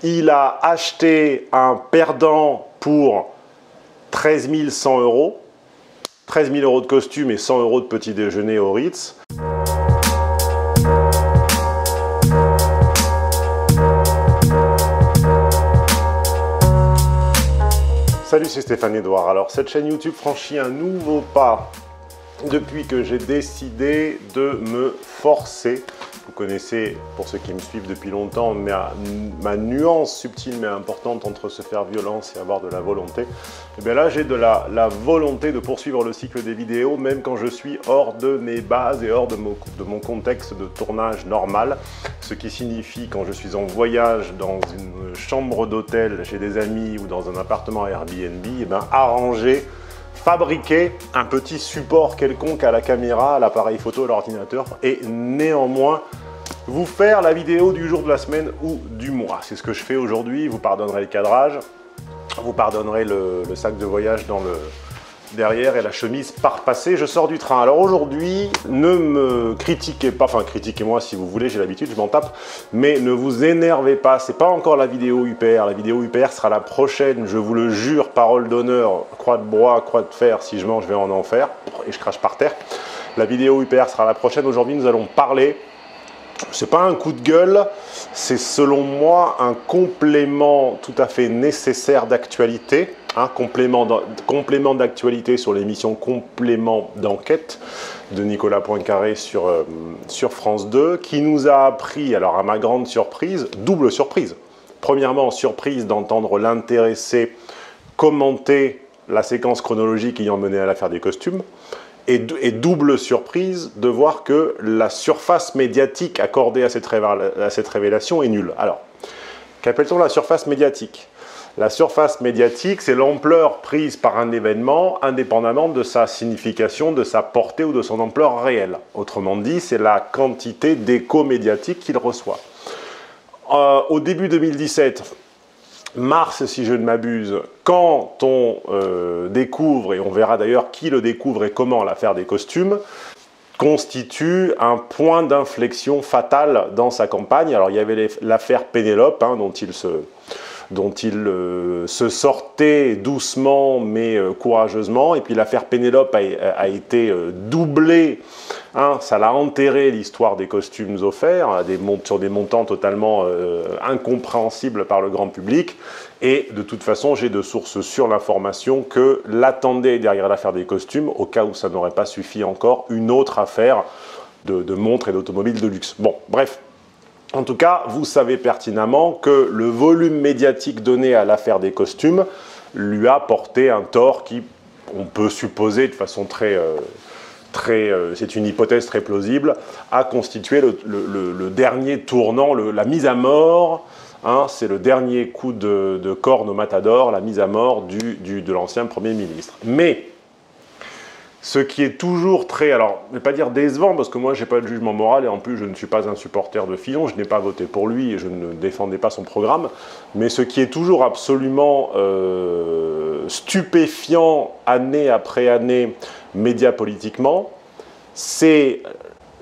Il a acheté un perdant pour 13 100 €. 13 000 € de costume et 100 € de petit déjeuner au Ritz. Salut, c'est Stéphane Edouard. Alors, cette chaîne YouTube franchit un nouveau pas depuis que j'ai décidé de me forcer. Vous connaissez, pour ceux qui me suivent depuis longtemps, ma nuance subtile mais importante entre se faire violence et avoir de la volonté. Et bien là, j'ai de la volonté de poursuivre le cycle des vidéos, même quand je suis hors de mes bases et hors de mon contexte de tournage normal. Ce qui signifie, quand je suis en voyage dans une chambre d'hôtel chez des amis ou dans un appartement Airbnb, et bien arranger, fabriquer un petit support quelconque à la caméra, à l'appareil photo, à l'ordinateur et néanmoins vous faire la vidéo du jour de la semaine ou du mois. C'est ce que je fais aujourd'hui. Vous pardonnerez le cadrage, vous pardonnerez le sac de voyage dans le derrière et la chemise par passé. Je sors du train. Alors aujourd'hui, ne me critiquez pas, enfin critiquez-moi si vous voulez, j'ai l'habitude, je m'en tape, mais ne vous énervez pas, c'est pas encore la vidéo UPR. La vidéo UPR sera la prochaine, je vous le jure, parole d'honneur, croix de bois, croix de fer, si je mange, je vais en enfer, et je crache par terre. La vidéo UPR sera la prochaine. Aujourd'hui, nous allons parler, c'est pas un coup de gueule, c'est selon moi un complément tout à fait nécessaire d'actualité. Un complément d'actualité sur l'émission Complément d'enquête de Nicolas Poincaré sur France 2, qui nous a appris, alors à ma grande surprise, double surprise. Premièrement, surprise d'entendre l'intéressé commenter la séquence chronologique ayant mené à l'affaire des costumes, et double surprise de voir que la surface médiatique accordée à cette révélation est nulle. Alors, qu'appelle-t-on la surface médiatique ? La surface médiatique, c'est l'ampleur prise par un événement, indépendamment de sa signification, de sa portée ou de son ampleur réelle. Autrement dit, c'est la quantité d'écho médiatique qu'il reçoit. Au début 2017, mars si je ne m'abuse, quand on découvre, et on verra d'ailleurs qui le découvre et comment, l'affaire des costumes, constitue un point d'inflexion fatal dans sa campagne. Alors il y avait l'affaire Pénélope, hein, dont il se sortait doucement mais courageusement. Et puis l'affaire Pénélope a été doublée, hein, ça l'a enterré l'histoire des costumes offerts, sur des montants totalement incompréhensibles par le grand public. Et de toute façon, j'ai de sources sûres l'information que l'attendait derrière l'affaire des costumes, au cas où ça n'aurait pas suffi encore, une autre affaire de montres et d'automobiles de luxe. Bon, bref. En tout cas, vous savez pertinemment que le volume médiatique donné à l'affaire des costumes lui a porté un tort qui, on peut supposer de façon c'est une hypothèse très plausible, a constitué le dernier tournant, la mise à mort, hein, c'est le dernier coup de corne au matador, la mise à mort de l'ancien Premier ministre. Mais ce qui est toujours très, alors je ne vais pas dire décevant, parce que moi je n'ai pas de jugement moral et en plus je ne suis pas un supporter de Fillon, je n'ai pas voté pour lui et je ne défendais pas son programme, mais ce qui est toujours absolument stupéfiant année après année médiapolitiquement, c'est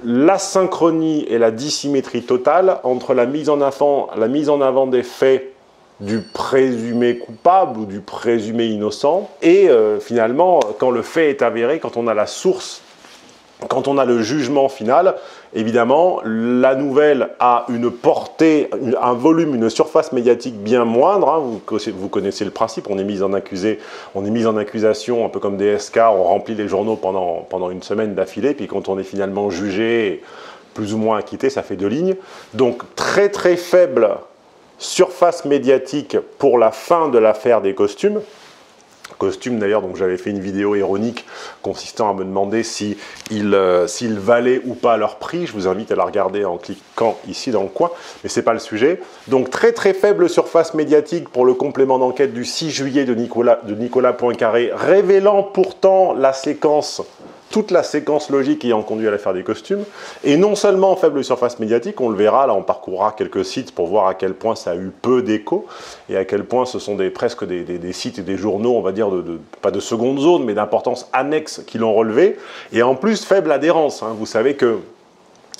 l'asynchronie et la dissymétrie totale entre la mise en avant des faits du présumé coupable ou du présumé innocent, et finalement, quand le fait est avéré, quand on a la source, quand on a le jugement final, évidemment, la nouvelle a une portée, un volume, une surface médiatique bien moindre, hein. Vous connaissez le principe, on est mis en accusation, un peu comme des SK, on remplit les journaux pendant une semaine d'affilée, puis quand on est finalement jugé, plus ou moins acquitté, ça fait 2 lignes. Donc très très faible surface médiatique pour la fin de l'affaire des costumes. Costumes d'ailleurs, donc j'avais fait une vidéo ironique consistant à me demander s'ils valaient ou pas leur prix. Je vous invite à la regarder en cliquant ici dans le coin, mais c'est pas le sujet. Donc très très faible surface médiatique pour le complément d'enquête du 6 juillet de Nicolas Poincaré, révélant pourtant toute la séquence logique ayant conduit à l'affaire des costumes, et non seulement faible surface médiatique, on le verra, là on parcourra quelques sites pour voir à quel point ça a eu peu d'écho, et à quel point ce sont presque des sites et des journaux, on va dire, pas de seconde zone, mais d'importance annexe qui l'ont relevé, et en plus faible adhérence, hein. Vous savez que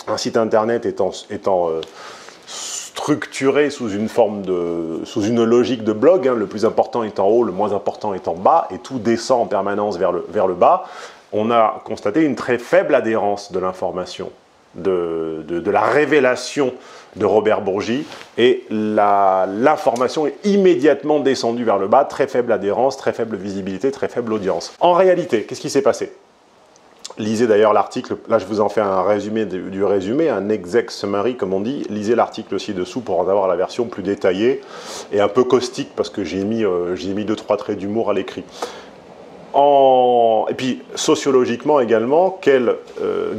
un site internet étant structuré sous une forme sous une logique de blog, hein, le plus important est en haut, le moins important est en bas, et tout descend en permanence vers le bas, on a constaté une très faible adhérence de l'information, de la révélation de Robert Bourgi, et l'information est immédiatement descendue vers le bas, très faible adhérence, très faible visibilité, très faible audience. En réalité, qu'est-ce qui s'est passé? Lisez d'ailleurs l'article, là je vous en fais un résumé du résumé, un exec summary comme on dit, lisez l'article ci-dessous pour en avoir la version plus détaillée et un peu caustique parce que j'ai mis 2-3 traits d'humour à l'écrit. Et puis sociologiquement également, quelle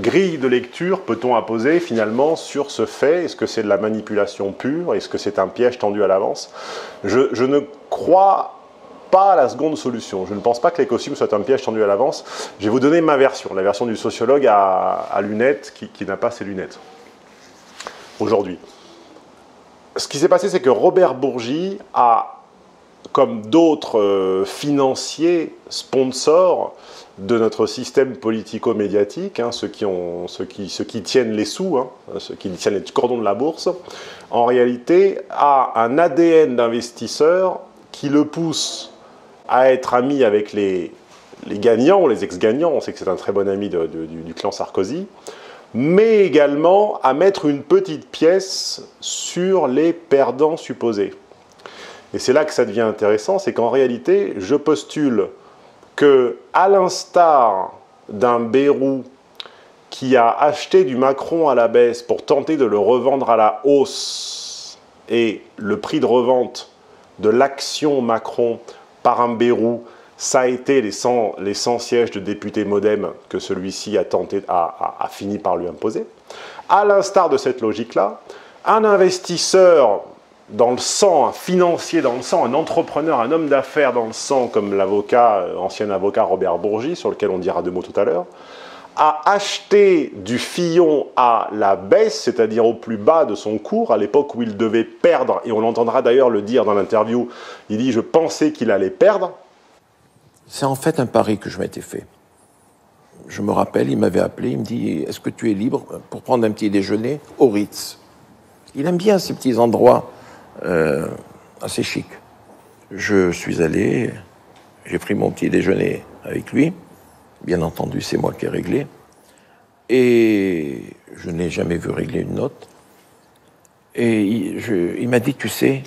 grille de lecture peut-on apposer finalement sur ce fait? Est-ce que c'est de la manipulation pure? Est-ce que c'est un piège tendu à l'avance? Je ne crois pas la seconde solution. Je ne pense pas que les costumes soient un piège tendu à l'avance. Je vais vous donner ma version, la version du sociologue à lunettes qui n'a pas ses lunettes aujourd'hui. Ce qui s'est passé, c'est que Robert Bourgi a, comme d'autres financiers, sponsors de notre système politico-médiatique, hein, ceux qui tiennent les sous, hein, ceux qui tiennent les cordons de la bourse, en réalité a un ADN d'investisseur qui le pousse à être ami avec les gagnants, les ex-gagnants, on sait que c'est un très bon ami du clan Sarkozy, mais également à mettre une petite pièce sur les perdants supposés. Et c'est là que ça devient intéressant, c'est qu'en réalité, je postule que, à l'instar d'un Bayrou qui a acheté du Macron à la baisse pour tenter de le revendre à la hausse, et le prix de revente de l'action Macron par un Bayrou, ça a été les 100 sièges de députés MoDem que celui-ci a fini par lui imposer. À l'instar de cette logique-là, un investisseur dans le sang, un financier dans le sang, un entrepreneur, un homme d'affaires dans le sang, comme l'avocat, ancien avocat Robert Bourgi, sur lequel on dira 2 mots tout à l'heure, a acheté du Fillon à la baisse, c'est-à-dire au plus bas de son cours, à l'époque où il devait perdre, et on l'entendra d'ailleurs le dire dans l'interview, il dit « je pensais qu'il allait perdre ». C'est en fait un pari que je m'étais fait. Je me rappelle, il m'avait appelé, il me dit « est-ce que tu es libre pour prendre un petit déjeuner au Ritz ?» Il aime bien ces petits endroits assez chics. Je suis allé, j'ai pris mon petit déjeuner avec lui. Bien entendu, c'est moi qui ai réglé. Et je n'ai jamais vu régler une note. Et il m'a dit, tu sais,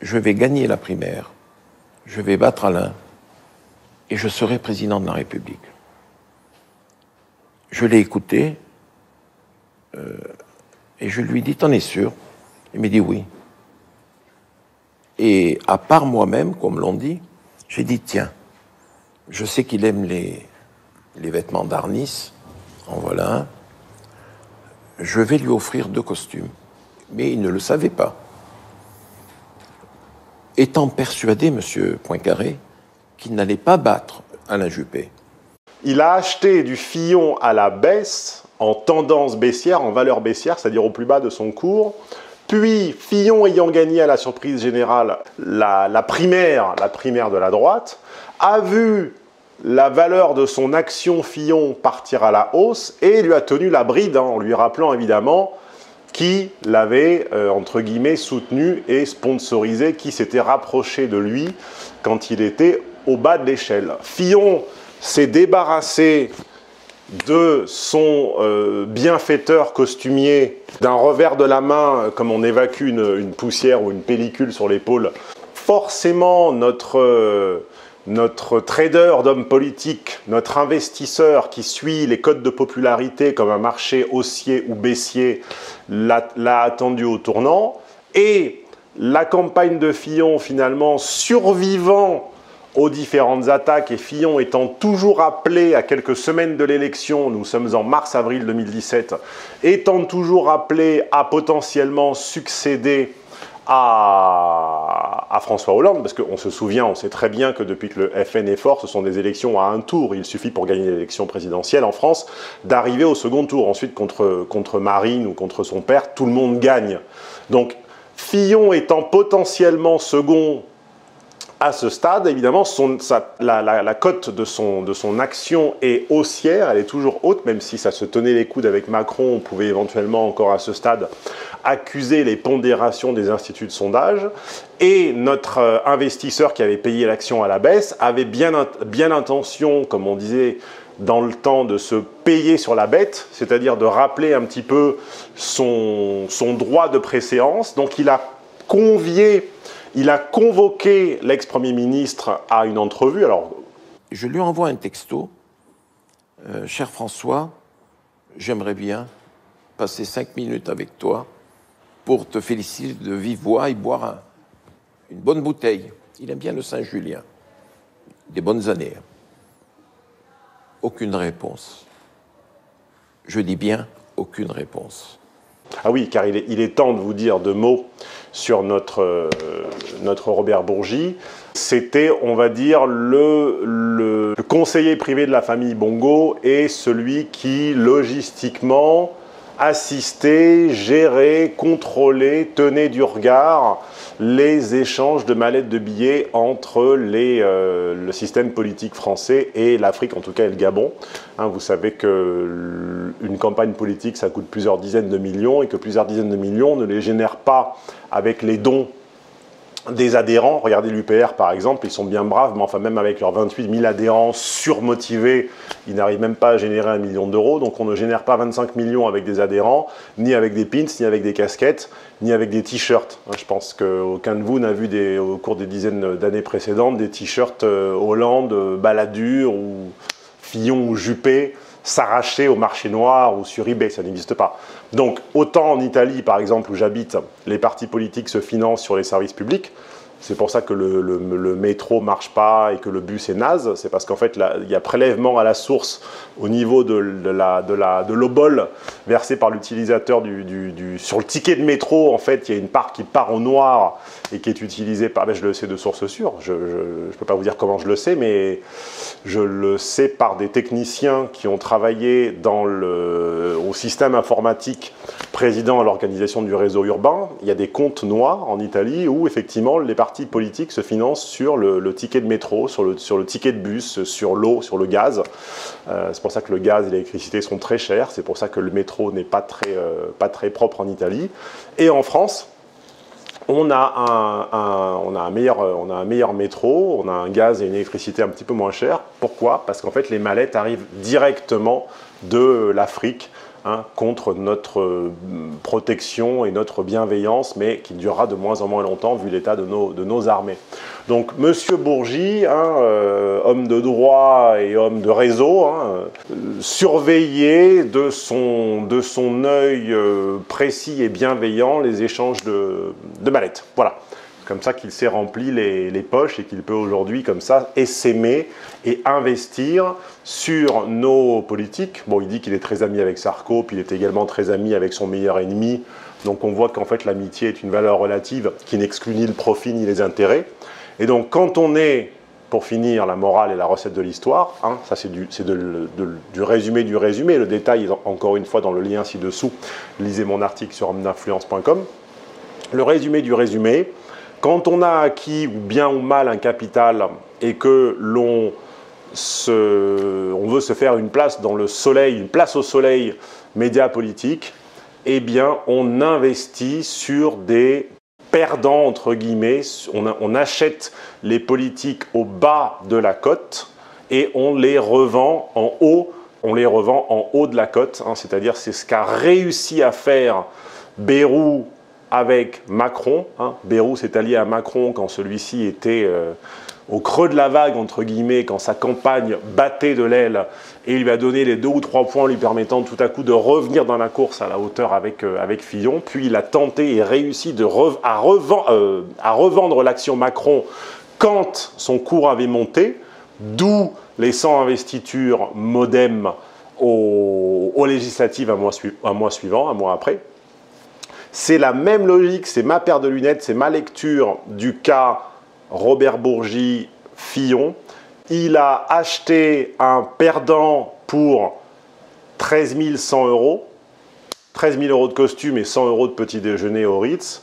je vais gagner la primaire, je vais battre Alain, et je serai président de la République. Je l'ai écouté, et je lui ai dit, t'en es sûr? Il m'a dit oui. Et à part moi-même, comme l'on dit, j'ai dit, tiens, je sais qu'il aime les vêtements d'Arnis, en voilà un. Je vais lui offrir 2 costumes. Mais il ne le savait pas. Étant persuadé, monsieur Poincaré, qu'il n'allait pas battre Alain Juppé. Il a acheté du Fillon à la baisse, en tendance baissière, en valeur baissière, c'est-à-dire au plus bas de son cours. Puis, Fillon ayant gagné à la surprise générale la primaire de la droite, a vu la valeur de son action Fillon partir à la hausse et lui a tenu la bride, hein, en lui rappelant évidemment qui l'avait, entre guillemets, soutenu et sponsorisé, qui s'était rapproché de lui quand il était au bas de l'échelle. Fillon s'est débarrassé de son bienfaiteur costumier d'un revers de la main, comme on évacue une poussière ou une pellicule sur l'épaule. Forcément, notre trader d'hommes politiques, notre investisseur qui suit les codes de popularité comme un marché haussier ou baissier, l'a attendu au tournant. Et la campagne de Fillon, finalement, survivant aux différentes attaques, et Fillon étant toujours appelé à quelques semaines de l'élection, nous sommes en mars-avril 2017, étant toujours appelé à potentiellement succéder à François Hollande, parce qu'on se souvient, on sait très bien que depuis que le FN est fort, ce sont des élections à un tour. Il suffit pour gagner l'élection présidentielle en France d'arriver au second tour. Ensuite, contre Marine ou contre son père, tout le monde gagne. Donc, Fillon étant potentiellement second à ce stade, évidemment, la cote de son action est haussière, elle est toujours haute, même si ça se tenait les coudes avec Macron, on pouvait éventuellement encore à ce stade accusé les pondérations des instituts de sondage, et notre investisseur qui avait payé l'action à la baisse avait bien l'intention, comme on disait dans le temps, de se payer sur la bête, c'est-à-dire de rappeler un petit peu son droit de préséance. Donc il a convoqué l'ex-premier ministre à une entrevue. Alors, je lui envoie un texto. Cher François, j'aimerais bien passer 5 minutes avec toi pour te féliciter de vive voix et boire une bonne bouteille. Il aime bien le Saint-Julien. Des bonnes années. Aucune réponse. Je dis bien aucune réponse. Ah oui, car il est temps de vous dire deux mots sur notre Robert Bourgi. C'était, on va dire, le conseiller privé de la famille Bongo et celui qui, logistiquement, assistait, gérait, contrôlait, tenait du regard les échanges de mallettes de billets entre le système politique français et l'Afrique, en tout cas et le Gabon. Hein, vous savez qu'une campagne politique, ça coûte plusieurs dizaines de millions et que plusieurs dizaines de millions ne les génèrent pas avec les dons des adhérents. Regardez l'UPR par exemple, ils sont bien braves, mais enfin même avec leurs 28 000 adhérents surmotivés, ils n'arrivent même pas à générer 1 million d'euros. Donc on ne génère pas 25 millions avec des adhérents, ni avec des pins, ni avec des casquettes, ni avec des t-shirts. Je pense qu'aucun de vous n'a vu au cours des dizaines d'années précédentes des t-shirts Hollande, Balladur ou Fillon ou Juppé s'arracher au marché noir ou sur eBay, ça n'existe pas. Donc, autant en Italie, par exemple, où j'habite, les partis politiques se financent sur les services publics. C'est pour ça que le métro ne marche pas et que le bus est naze. C'est parce qu'en fait, il y a prélèvement à la source au niveau de l'obol versé par l'utilisateur sur le ticket de métro. En fait, il y a une part qui part au noir et qui est utilisée par... je le sais de source sûre. Je ne peux pas vous dire comment je le sais, mais je le sais par des techniciens qui ont travaillé au système informatique président à l'organisation du réseau urbain. Il y a des comptes noirs en Italie où, effectivement, les partis politiques se financent sur le ticket de métro, sur le ticket de bus, sur l'eau, sur le gaz. C'est pour ça que le gaz et l'électricité sont très chers. C'est pour ça que le métro n'est pas très propre en Italie. Et en France, on a un meilleur métro, on a un gaz et une électricité un petit peu moins chers. Pourquoi? Parce qu'en fait, les mallettes arrivent directement de l'Afrique, hein, contre notre protection et notre bienveillance, mais qui durera de moins en moins longtemps vu l'état de nos armées. Donc, Monsieur Bourgi, hein, homme de droit et homme de réseau, hein, surveillait de son œil précis et bienveillant les échanges de mallettes. Voilà. Comme ça qu'il s'est rempli les poches et qu'il peut aujourd'hui, comme ça, essaimer et investir sur nos politiques. Bon, il dit qu'il est très ami avec Sarko, puis il est également très ami avec son meilleur ennemi. Donc on voit qu'en fait l'amitié est une valeur relative qui n'exclut ni le profit ni les intérêts. Et donc quand on est, pour finir, la morale et la recette de l'histoire, hein, ça c'est du résumé du résumé, le détail est encore une fois dans le lien ci-dessous, lisez mon article sur homme-d'influence.com. Le résumé du résumé, quand on a acquis, ou bien ou mal, un capital et que on veut se faire une place dans le soleil, une place au soleil média politique, eh bien, on investit sur des perdants, entre guillemets. On achète les politiques au bas de la cote et on les revend en haut. On les revend en haut de la cote, hein, c'est-à-dire c'est ce qu'a réussi à faire Bayrou avec Macron. Hein. Bayrou s'est allié à Macron quand celui-ci était au creux de la vague, entre guillemets, quand sa campagne battait de l'aile, et il lui a donné les 2 ou 3 points lui permettant tout à coup de revenir dans la course à la hauteur avec Fillon. Puis il a tenté et réussi à revendre l'action Macron quand son cours avait monté, d'où les 100 investitures Modem aux législatives un mois suivant, un mois après. C'est la même logique, c'est ma paire de lunettes, c'est ma lecture du cas Robert Bourgi Fillon. Il a acheté un perdant pour 13 100 €, 13 000 € de costume et 100 € de petit déjeuner au Ritz.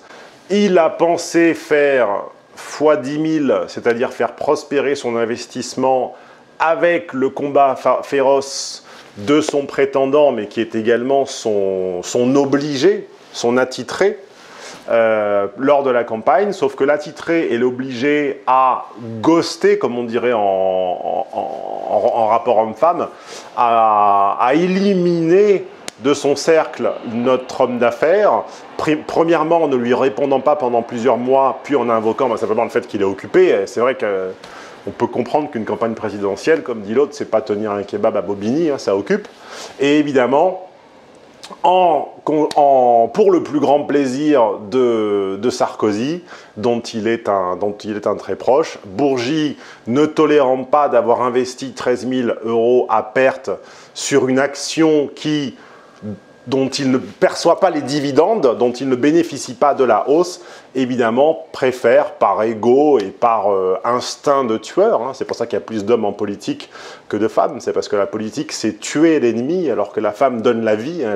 Il a pensé faire x 10 000, c'est-à-dire faire prospérer son investissement avec le combat féroce de son prétendant, mais qui est également son obligé, son attitré lors de la campagne, sauf que l'attitré est obligé à ghoster, comme on dirait en rapport homme-femme, à éliminer de son cercle notre homme d'affaires, premièrement en ne lui répondant pas pendant plusieurs mois, puis en invoquant simplement le fait qu'il est occupé. C'est vrai qu'on peut comprendre qu'une campagne présidentielle, comme dit l'autre, c'est pas tenir un kebab à Bobigny, hein, ça occupe. Et évidemment, pour le plus grand plaisir de Sarkozy, dont il est un très proche, Bourgi ne tolérant pas d'avoir investi 13 000 € à perte sur une action dont il ne perçoit pas les dividendes, dont il ne bénéficie pas de la hausse, évidemment, préfère par ego et par instinct de tueur. Hein. C'est pour ça qu'il y a plus d'hommes en politique que de femmes. C'est parce que la politique, c'est tuer l'ennemi, alors que la femme donne la vie. Hein.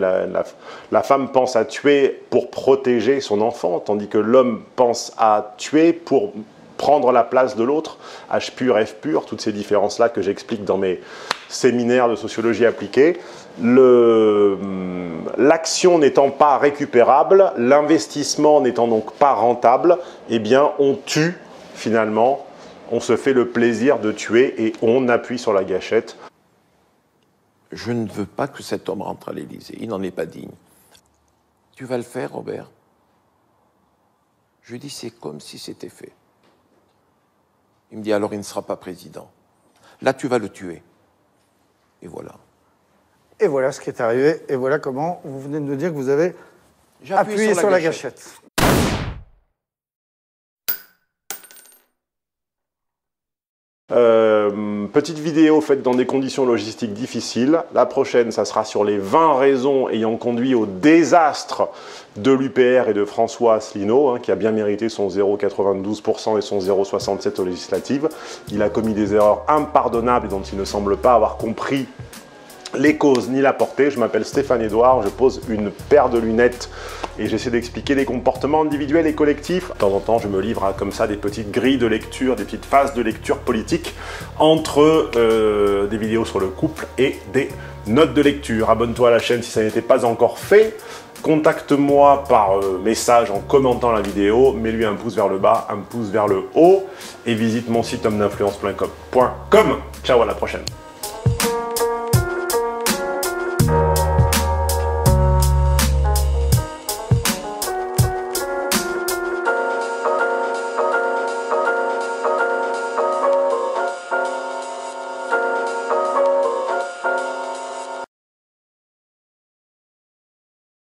La femme pense à tuer pour protéger son enfant, tandis que l'homme pense à tuer pour prendre la place de l'autre. H pur, F pur, toutes ces différences-là que j'explique dans mes séminaires de sociologie appliquée. L'action n'étant pas récupérable, l'investissement n'étant donc pas rentable, eh bien on tue finalement, on se fait le plaisir de tuer et on appuie sur la gâchette. Je ne veux pas que cet homme rentre à l'Élysée, il n'en est pas digne. Tu vas le faire, Robert? Je lui dis, c'est comme si c'était fait. Il me dit, alors il ne sera pas président. Là, tu vas le tuer. Et voilà. Et voilà ce qui est arrivé. Et voilà comment vous venez de nous dire que vous avez appuyé sur la gâchette. Petite vidéo faite dans des conditions logistiques difficiles. La prochaine, ça sera sur les 20 raisons ayant conduit au désastre de l'UPR et de François Asselineau, hein, qui a bien mérité son 0,92% et son 0,67% aux législatives. Il a commis des erreurs impardonnables dont il ne semble pas avoir compris les causes ni la portée. Je m'appelle Stéphane Edouard, je pose une paire de lunettes et j'essaie d'expliquer les comportements individuels et collectifs. De temps en temps, je me livre à comme ça des petites grilles de lecture, des petites phases de lecture politique entre des vidéos sur le couple et des notes de lecture. Abonne-toi à la chaîne si ça n'était pas encore fait. Contacte-moi par message en commentant la vidéo, mets-lui un pouce vers le bas, un pouce vers le haut et visite mon site homme-d'influence.com. Ciao, à la prochaine.